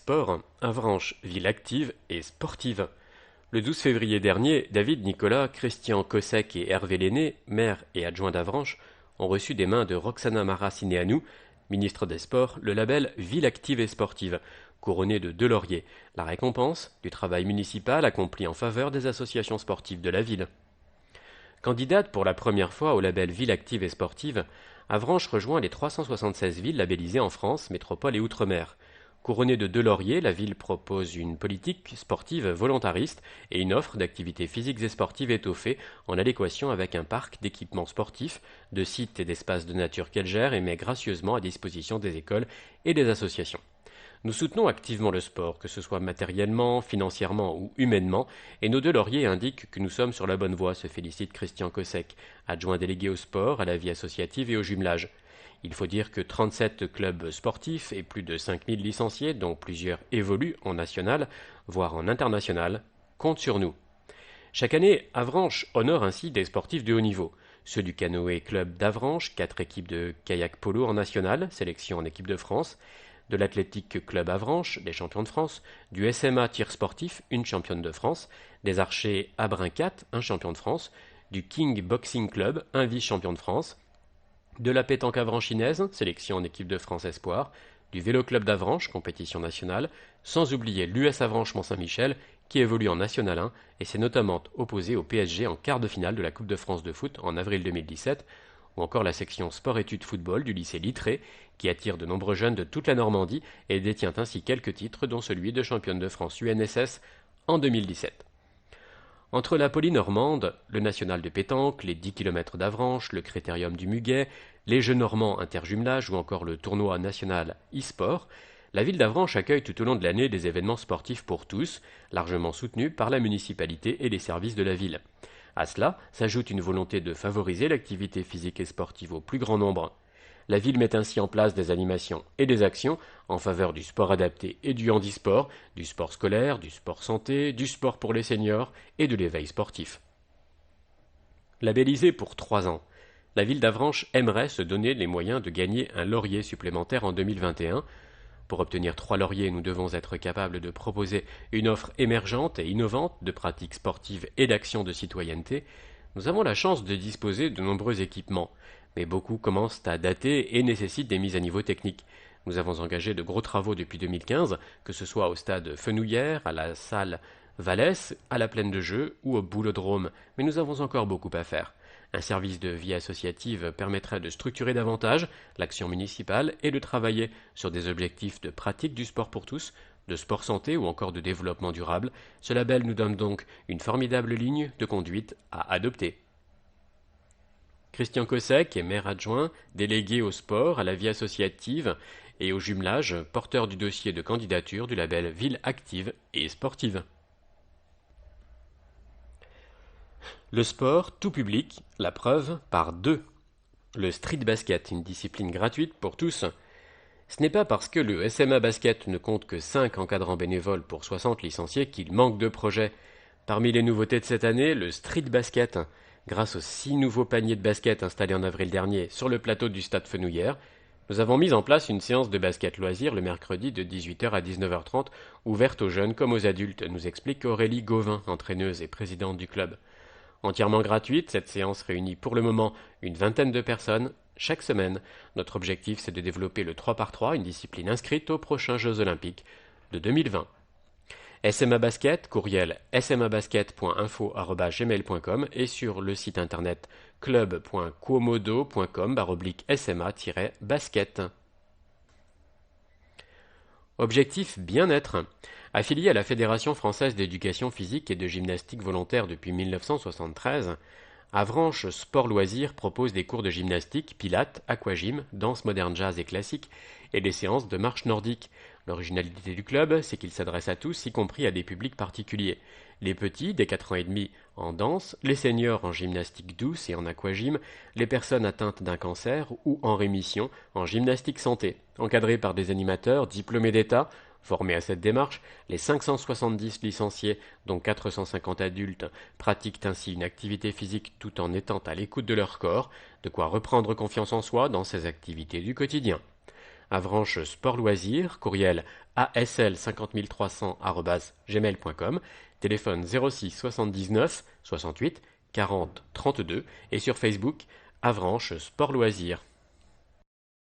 sport, Avranches, ville active et sportive. Le 12 février dernier, David Nicolas, Christian Cossec et Hervé Lenné, maire et adjoint d'Avranches, ont reçu des mains de Roxana Maracineanu, ministre des Sports, le label Ville active et sportive, couronné de 2 lauriers, la récompense du travail municipal accompli en faveur des associations sportives de la ville. Candidate pour la première fois au label Ville active et sportive, Avranches rejoint les 376 villes labellisées en France, métropole et outre-mer. Couronnée de 2 lauriers, la ville propose une politique sportive volontariste et une offre d'activités physiques et sportives étoffées en adéquation avec un parc d'équipements sportifs, de sites et d'espaces de nature qu'elle gère et met gracieusement à disposition des écoles et des associations. Nous soutenons activement le sport, que ce soit matériellement, financièrement ou humainement, et nos 2 lauriers indiquent que nous sommes sur la bonne voie, se félicite Christian Cossec, adjoint délégué au sport, à la vie associative et au jumelage. Il faut dire que 37 clubs sportifs et plus de 5000 licenciés, dont plusieurs évoluent en national, voire en international, comptent sur nous. Chaque année, Avranches honore ainsi des sportifs de haut niveau. Ceux du canoë club d'Avranches, 4 équipes de kayak polo en national, sélection en équipe de France, de l'athlétique club Avranches, des champions de France, du SMA tir sportif, une championne de France, des archers Abrincat, un champion de France, du King Boxing Club, un vice-champion de France, de la pétanque avranchinaise, sélection en équipe de France Espoir, du vélo club d'Avranches, compétition nationale, sans oublier l'US Avranches Mont-Saint-Michel, qui évolue en National 1 et s'est notamment opposé au PSG en quart de finale de la Coupe de France de foot en avril 2017, ou encore la section sport-études football du lycée Littré, qui attire de nombreux jeunes de toute la Normandie et détient ainsi quelques titres, dont celui de championne de France UNSS en 2017. Entre la Polynormande, le national de pétanque, les 10 km d'Avranches, le critérium du Muguet, les Jeux normands interjumelage ou encore le tournoi national e-sport, la ville d'Avranches accueille tout au long de l'année des événements sportifs pour tous, largement soutenus par la municipalité et les services de la ville. À cela s'ajoute une volonté de favoriser l'activité physique et sportive au plus grand nombre. La ville met ainsi en place des animations et des actions en faveur du sport adapté et du handisport, du sport scolaire, du sport santé, du sport pour les seniors et de l'éveil sportif. Labellisée pour 3 ans, la ville d'Avranches aimerait se donner les moyens de gagner un laurier supplémentaire en 2021. Pour obtenir 3 lauriers, nous devons être capables de proposer une offre émergente et innovante de pratiques sportives et d'actions de citoyenneté. Nous avons la chance de disposer de nombreux équipements, mais beaucoup commencent à dater et nécessitent des mises à niveau techniques. Nous avons engagé de gros travaux depuis 2015, que ce soit au stade Fenouillère, à la salle Vallès, à la plaine de jeu ou au boulodrome, mais nous avons encore beaucoup à faire. Un service de vie associative permettrait de structurer davantage l'action municipale et de travailler sur des objectifs de pratique du sport pour tous, de sport santé ou encore de développement durable. Ce label nous donne donc une formidable ligne de conduite à adopter. Christian Cossec est maire adjoint, délégué au sport, à la vie associative et au jumelage, porteur du dossier de candidature du label Ville active et sportive. Le sport, tout public, la preuve par 2. Le street basket, une discipline gratuite pour tous. Ce n'est pas parce que le SMA Basket ne compte que 5 encadrants bénévoles pour 60 licenciés qu'il manque de projets. Parmi les nouveautés de cette année, le street basket. Grâce aux 6 nouveaux paniers de basket installés en avril dernier sur le plateau du stade Fenouillère, nous avons mis en place une séance de basket loisir le mercredi de 18h à 19h30, ouverte aux jeunes comme aux adultes, nous explique Aurélie Gauvin, entraîneuse et présidente du club. Entièrement gratuite, cette séance réunit pour le moment une vingtaine de personnes chaque semaine. Notre objectif, c'est de développer le 3x3, une discipline inscrite aux prochains Jeux Olympiques de 2020. SMA Basket, courriel smabasket.info@gmail.com et sur le site internet club.quomodo.com/SMA-basket. Objectif bien-être. Affilié à la Fédération française d'éducation physique et de gymnastique volontaire depuis 1973, Avranches Sport Loisirs propose des cours de gymnastique, pilates, aquagym, danse moderne jazz et classique et des séances de marche nordique. L'originalité du club, c'est qu'il s'adresse à tous, y compris à des publics particuliers. Les petits, des 4 ans et demi, en danse, les seniors en gymnastique douce et en aquagym, les personnes atteintes d'un cancer ou en rémission en gymnastique santé. Encadrés par des animateurs diplômés d'État, formés à cette démarche, les 570 licenciés, dont 450 adultes, pratiquent ainsi une activité physique tout en étant à l'écoute de leur corps, de quoi reprendre confiance en soi dans ces activités du quotidien. Avranches Sport Loisirs, courriel asl50300@gmail.com, téléphone 06 79 68 40 32 et sur Facebook Avranches Sport Loisirs.